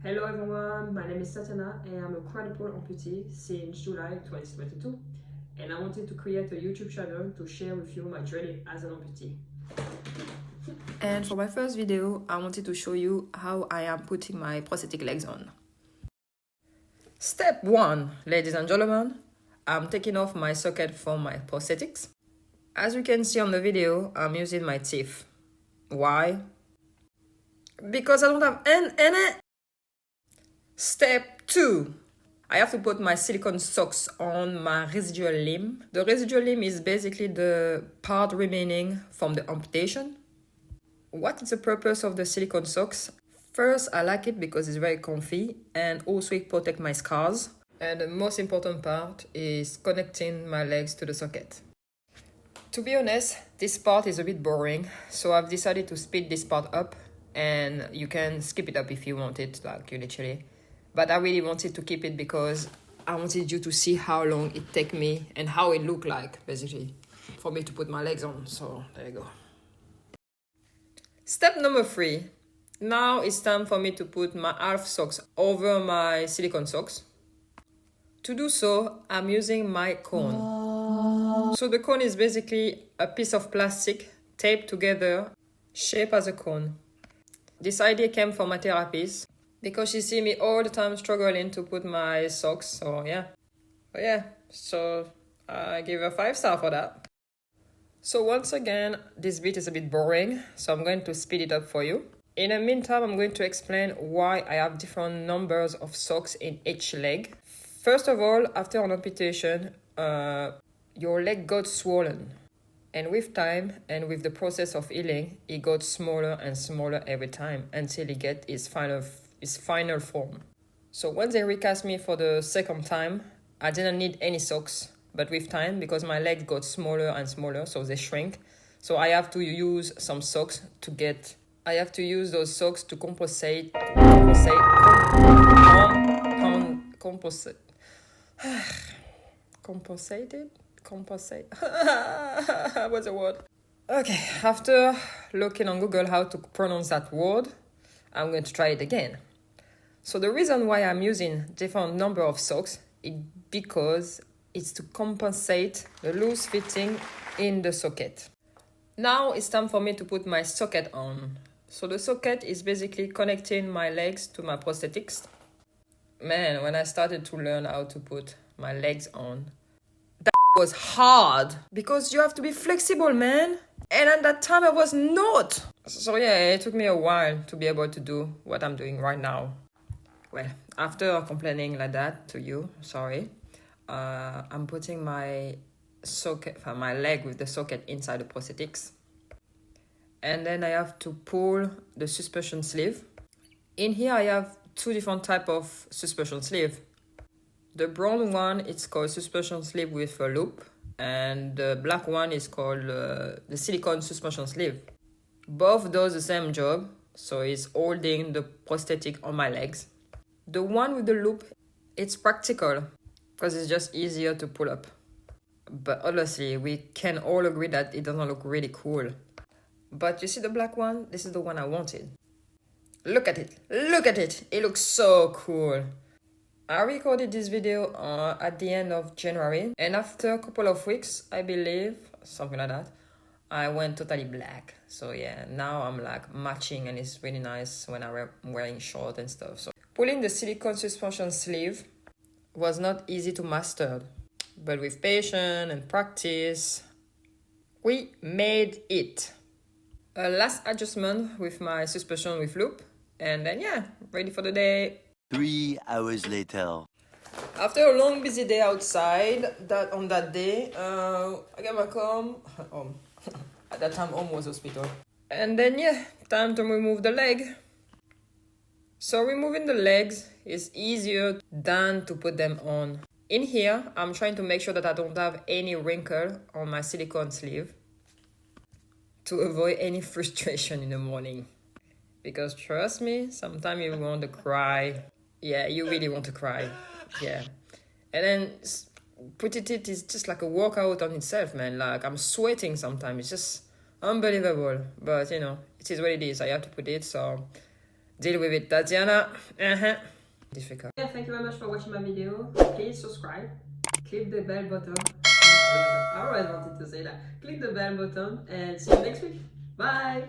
Hello everyone, my name is Tatiana and I'm a quadruple amputee since July 2022, and I wanted to create a YouTube channel to share with you my journey as an amputee. And for my first video, I wanted to show you how I am putting my prosthetic legs on. Step 1, ladies and gentlemen, I'm taking off my socket from my prosthetics. As you can see on the video, I'm using my teeth. Why? Because I don't have any. Step 2, I have to put my silicone socks on my residual limb. The residual limb is basically the part remaining from the amputation. What is the purpose of the silicone socks? First, I like it because it's very comfy and also it protects my scars. And the most important part is connecting my legs to the socket. To be honest, this part is a bit boring, so I've decided to speed this part up, and you can skip it up if you want it, like you literally. But I really wanted to keep it because I wanted you to see how long it take me and how it look like, basically, for me to put my legs on. So there you go. Step number 3. Now it's time for me to put my half socks over my silicone socks. To do so, I'm using my cone. So the cone is basically a piece of plastic taped together, shaped as a cone. This idea came from my therapist because she see me all the time struggling to put my socks. So I give her 5 stars for that. So once again, this bit is a bit boring, so I'm going to speed it up for you. In the meantime, I'm going to explain why I have different numbers of socks in each leg. First of all, after an amputation, your leg got swollen. And with time and with the process of healing, it got smaller and smaller every time until it gets its final form. So when they recast me for the second time, I didn't need any socks. But with time, because my legs got smaller and smaller, so they shrink. So I have to use some socks I have to use those socks to compensate. Compensate. What's the word? Okay, after looking on Google how to pronounce that word, I'm going to try it again. So the reason why I'm using different number of socks is because it's to compensate the loose fitting in the socket. Now it's time for me to put my socket on. So the socket is basically connecting my legs to my prosthetics. Man, when I started to learn how to put my legs on, that was hard because you have to be flexible, man. And at that time I was not. So it took me a while to be able to do what I'm doing right now. Well, after complaining like that to you, sorry, I'm putting my leg with the socket inside the prosthetics. And then I have to pull the suspension sleeve. In here I have 2 different types of suspension sleeve. The brown one, it's called suspension sleeve with a loop. And the black one is called the silicone suspension sleeve. Both does the same job, so it's holding the prosthetic on my legs. The one with the loop, it's practical because it's just easier to pull up. But honestly, we can all agree that it doesn't look really cool. But you see the black one? This is the one I wanted. Look at it. It looks so cool. I recorded this video at the end of January. And after a couple of weeks, I believe, something like that, I went totally black. So now I'm like matching and it's really nice when I'm wearing shorts and stuff. So pulling the silicone suspension sleeve was not easy to master. But with patience and practice, we made it. A last adjustment with my suspension with loop, and then ready for the day. 3 hours later. After a long busy day outside, on that day, I got back home. At that time, home was hospital. And then time to remove the leg. So removing the legs is easier than to put them on. In here, I'm trying to make sure that I don't have any wrinkle on my silicone sleeve, to avoid any frustration in the morning. Because trust me, sometimes you want to cry. Yeah, you really want to cry. Yeah. And then putting it is just like a workout on itself, man. Like, I'm sweating sometimes. It's just unbelievable. But, it is what it is. I have to put it. So Deal with it, Tatiana. Difficult. Yeah, thank you very much for watching my video. Please subscribe. Click the bell button. I always wanted to say that. Click the bell button and see you next week. Bye!